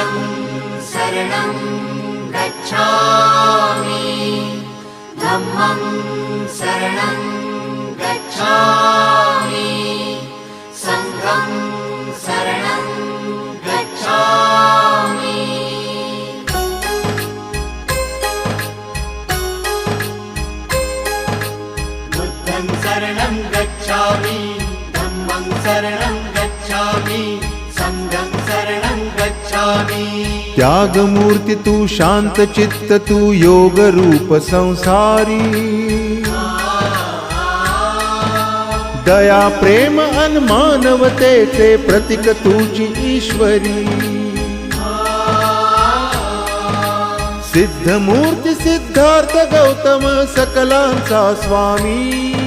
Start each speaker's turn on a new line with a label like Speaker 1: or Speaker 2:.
Speaker 1: बुद्धं शरणं गच्छामि धम्मं शरणं गच्छामि संघं शरणं गच्छामि बुद्धं शरणं गच्छामि धम्मं शरणं गच्छामि संघं शरणं गच्छामि
Speaker 2: त्यागमूर्ती तू शांत चित्त तू योग रूप संसारी दया प्रेम अन मानवतेचे प्रतीक तुझी ईश्वरी सिद्धमूर्ती सिद्धार्थ गौतम सकलांचा स्वामी